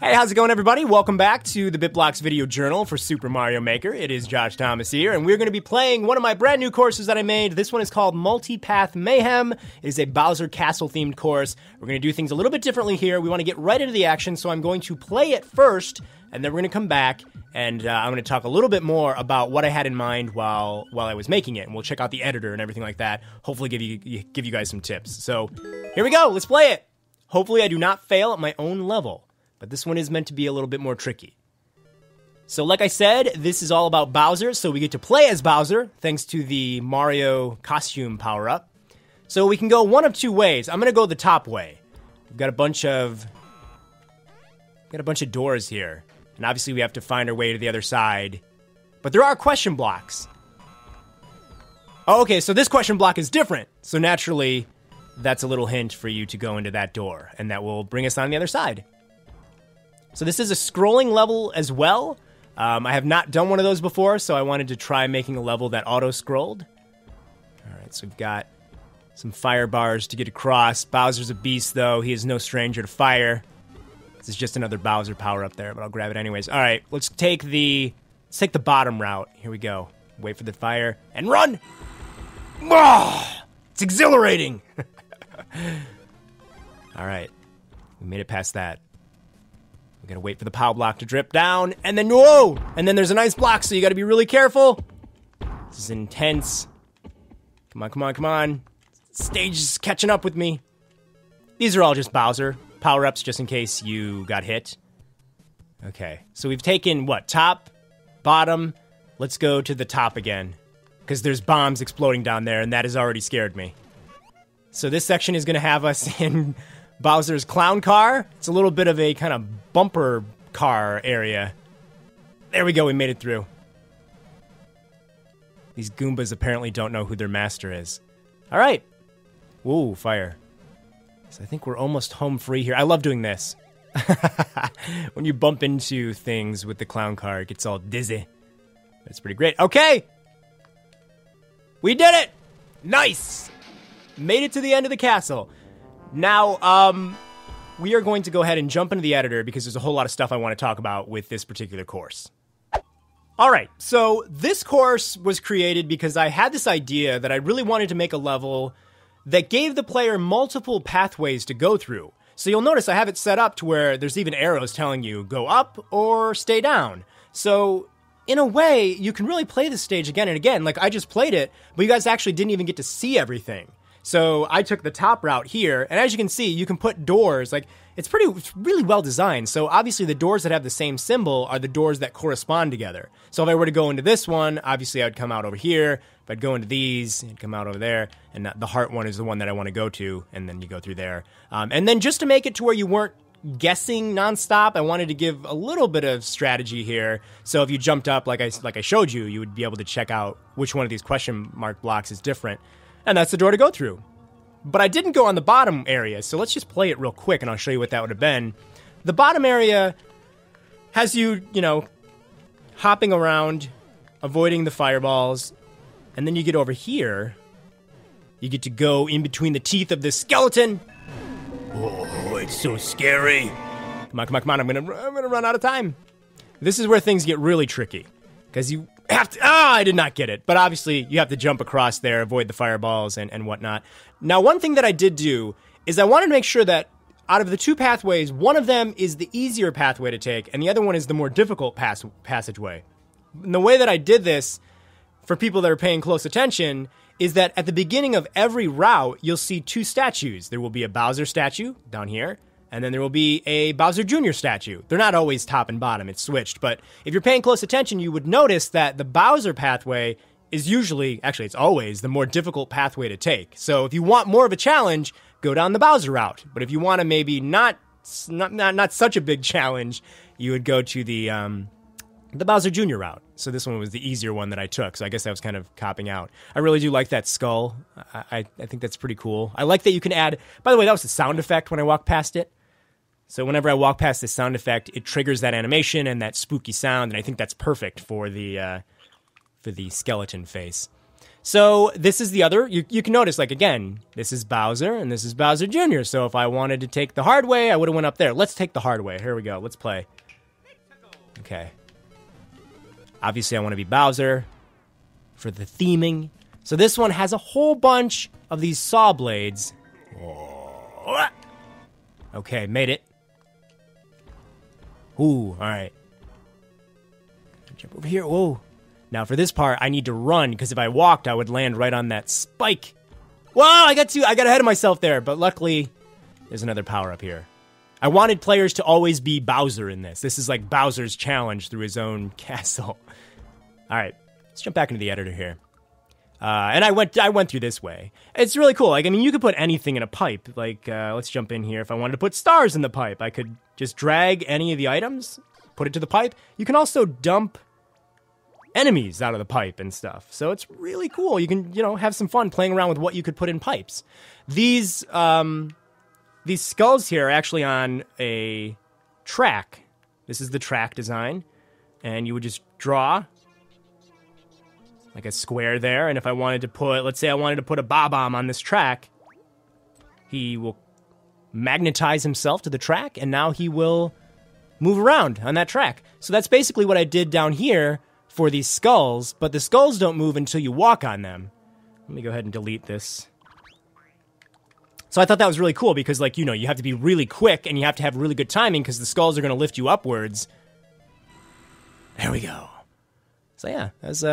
Hey, how's it going, everybody? Welcome back to the BitBlock's video journal for Super Mario Maker. It is Josh Thomas here, and we're going to be playing one of my brand new courses that I made. This one is called Multipath Mayhem. It is a Bowser Castle-themed course. We're going to do things a little bit differently here. We want to get right into the action, so I'm going to play it first, and then we're going to come back, and I'm going to talk a little bit more about what I had in mind while I was making it, and we'll check out the editor and everything like that. Hopefully give you guys some tips. So here we go. Let's play it. Hopefully I do not fail at my own level. But this one is meant to be a little bit more tricky. So like I said, this is all about Bowser, so we get to play as Bowser, thanks to the Mario costume power-up. So we can go one of two ways. I'm going to go the top way. We've got a bunch of doors here. And obviously we have to find our way to the other side. But there are question blocks. Oh, okay, so this question block is different. So naturally, that's a little hint for you to go into that door. And that will bring us on the other side. So this is a scrolling level as well. I have not done one of those before, so I wanted to try making a level that auto-scrolled. All right, so we've got some fire bars to get across. Bowser's a beast, though. He is no stranger to fire. This is just another Bowser power up there, but I'll grab it anyways. All right, let's take the bottom route. Here we go. Wait for the fire and run. Oh, it's exhilarating. All right, we made it past that. We're gonna wait for the power block to drip down, and then whoa! And then there's a nice block, so you gotta be really careful. This is intense. Come on, come on, come on. Stage is catching up with me. These are all just Bowser power-ups, just in case you got hit. Okay, so we've taken, what, top, bottom. Let's go to the top again, because there's bombs exploding down there, and that has already scared me. So this section is gonna have us in Bowser's clown car. It's a little bit of a kind of bumper car area. There we go, we made it through. These Goombas apparently don't know who their master is. All right. Ooh, fire. So I think we're almost home free here. I love doing this. When you bump into things with the clown car, it gets all dizzy. That's pretty great. Okay. We did it. Nice. Made it to the end of the castle. Now, we are going to go ahead and jump into the editor because there's a whole lot of stuff I want to talk about with this particular course. Alright, so this course was created because I had this idea that I really wanted to make a level that gave the player multiple pathways to go through. So you'll notice I have it set up to where there's even arrows telling you go up or stay down. So in a way, you can really play this stage again and again. Like I just played it, but you guys actually didn't even get to see everything. So I took the top route here, and as you can see, you can put doors, like, it's really well designed. So obviously the doors that have the same symbol are the doors that correspond together. So if I were to go into this one, obviously I would come out over here. If I'd go into these, it'd come out over there. And the heart one is the one that I want to go to, and then you go through there. And then just to make it to where you weren't guessing nonstop, I wanted to give a little bit of strategy here. So if you jumped up, like I showed you, you would be able to check out which one of these question mark blocks is different. And that's the door to go through. But I didn't go on the bottom area, so let's just play it real quick and I'll show you what that would have been. The bottom area has you, hopping around, avoiding the fireballs, and then you get over here, you get to go in between the teeth of this skeleton. Oh, it's so scary. Come on, come on, come on, I'm gonna run out of time. This is where things get really tricky, because you have to, I did not get it. But obviously, you have to jump across there, avoid the fireballs and whatnot. Now, one thing that I did do is I wanted to make sure that out of the two pathways, one of them is the easier pathway to take, and the other one is the more difficult passageway. And the way that I did this, for people that are paying close attention, is that at the beginning of every route, you'll see two statues. There will be a Bowser statue down here, and then there will be a Bowser Jr. statue. They're not always top and bottom, it's switched, but if you're paying close attention, you would notice that the Bowser pathway is usually, actually it's always, the more difficult pathway to take. So if you want more of a challenge, go down the Bowser route. But if you want to maybe not such a big challenge, you would go to the Bowser Jr. route. So this one was the easier one that I took, so I guess I was kind of copping out. I really do like that skull. I think that's pretty cool. I like that you can add, by the way, that was the sound effect when I walked past it. So whenever I walk past this sound effect, it triggers that animation and that spooky sound, and I think that's perfect for the skeleton face. So this is the other, you can notice, like, again, this is Bowser and this is Bowser Jr. So if I wanted to take the hard way, I would have went up there. Let's take the hard way. Here we go. Let's play. Okay. Obviously, I want to be Bowser for the theming. So this one has a whole bunch of these saw blades. Okay, made it. Ooh, all right. Jump over here. Whoa. Now for this part, I need to run, because if I walked, I would land right on that spike. Whoa, I got ahead of myself there, but luckily, there's another power up here. I wanted players to always be Bowser in this. This is like Bowser's challenge through his own castle. All right, let's jump back into the editor here. And I went through this way. It's really cool. Like, I mean, you could put anything in a pipe. Like, let's jump in here. If I wanted to put stars in the pipe, I could just drag any of the items, put it to the pipe. You can also dump enemies out of the pipe and stuff. So it's really cool. You can, have some fun playing around with what you could put in pipes. These skulls here are actually on a track. This is the track design. And you would just draw like a square there, and if I wanted to put, let's say I wanted to put a Bob-omb on this track, he will magnetize himself to the track, and now he will move around on that track. So that's basically what I did down here for these skulls, but the skulls don't move until you walk on them. Let me go ahead and delete this. So I thought that was really cool, because, like, you have to be really quick, and you have to have really good timing, because the skulls are going to lift you upwards. There we go. So yeah, that's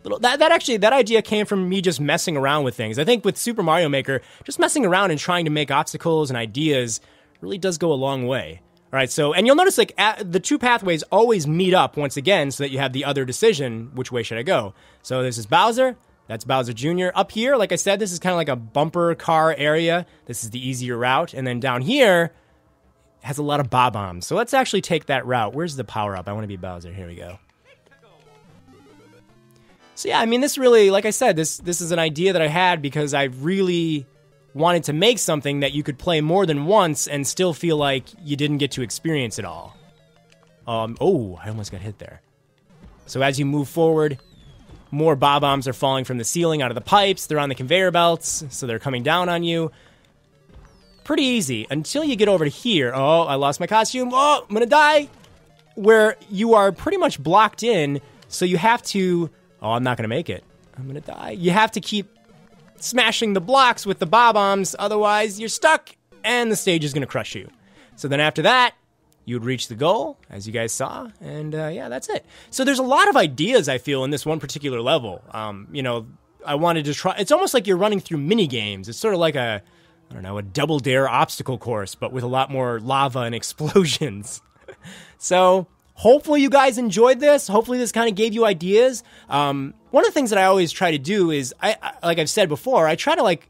that idea came from me just messing around with things. I think with Super Mario Maker, just messing around and trying to make obstacles and ideas really does go a long way. All right, so, and you'll notice, like, the two pathways always meet up once again so that you have the other decision, which way should I go? So this is Bowser, that's Bowser Jr. Up here, like I said, this is kind of like a bumper car area. This is the easier route. And then down here has a lot of Bob-ombs. So let's actually take that route. Where's the power-up? I want to be Bowser. Here we go. So yeah, I mean, this really, like I said, this is an idea that I had because I really wanted to make something that you could play more than once and still feel like you didn't get to experience it all. Oh, I almost got hit there. So as you move forward, more Bob-ombs are falling from the ceiling out of the pipes. They're on the conveyor belts, so they're coming down on you. Pretty easy until you get over to here. Oh, I lost my costume. Oh, I'm gonna die. Where you are pretty much blocked in, so you have to... Oh, I'm not going to make it. I'm going to die. You have to keep smashing the blocks with the Bob-ombs, otherwise you're stuck, and the stage is going to crush you. So then after that, you would reach the goal, as you guys saw, and yeah, that's it. So there's a lot of ideas, I feel, in this one particular level. I wanted to try... It's almost like you're running through mini-games. It's sort of like a Double Dare obstacle course, but with a lot more lava and explosions. So... hopefully you guys enjoyed this. Hopefully this kind of gave you ideas. One of the things that I always try to do is, like I've said before, I try to like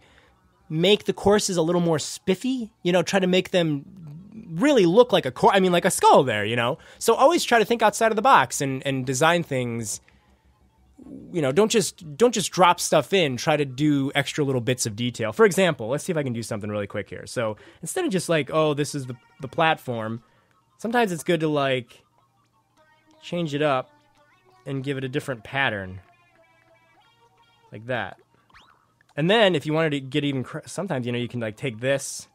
make the courses a little more spiffy, try to make them really look like like a skull there, So always try to think outside of the box and design things, don't just drop stuff in, try to do extra little bits of detail. For example, let's see if I can do something really quick here. So instead of just like, oh, this is the platform, sometimes it's good to like, change it up and give it a different pattern like that. And then if you wanted to get even, sometimes, you can like take this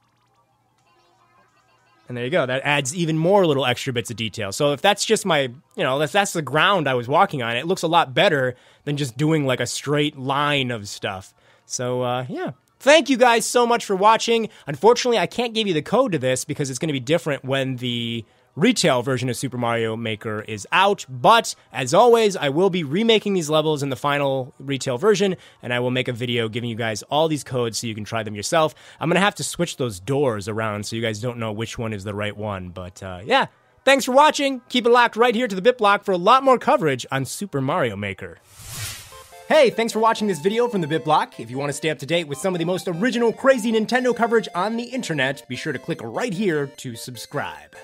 and there you go. That adds even more little extra bits of detail. So if that's just my, if that's the ground I was walking on, it looks a lot better than just doing like a straight line of stuff. So yeah. Thank you guys so much for watching. Unfortunately, I can't give you the code to this because it's going to be different when the retail version of Super Mario Maker is out, but as always, I will be remaking these levels in the final retail version, and I will make a video giving you guys all these codes so you can try them yourself. I'm gonna have to switch those doors around so you guys don't know which one is the right one, but yeah. Thanks for watching. Keep it locked right here to the BitBlock for a lot more coverage on Super Mario Maker. Hey, thanks for watching this video from the BitBlock. If you want to stay up to date with some of the most original, crazy Nintendo coverage on the internet, be sure to click right here to subscribe.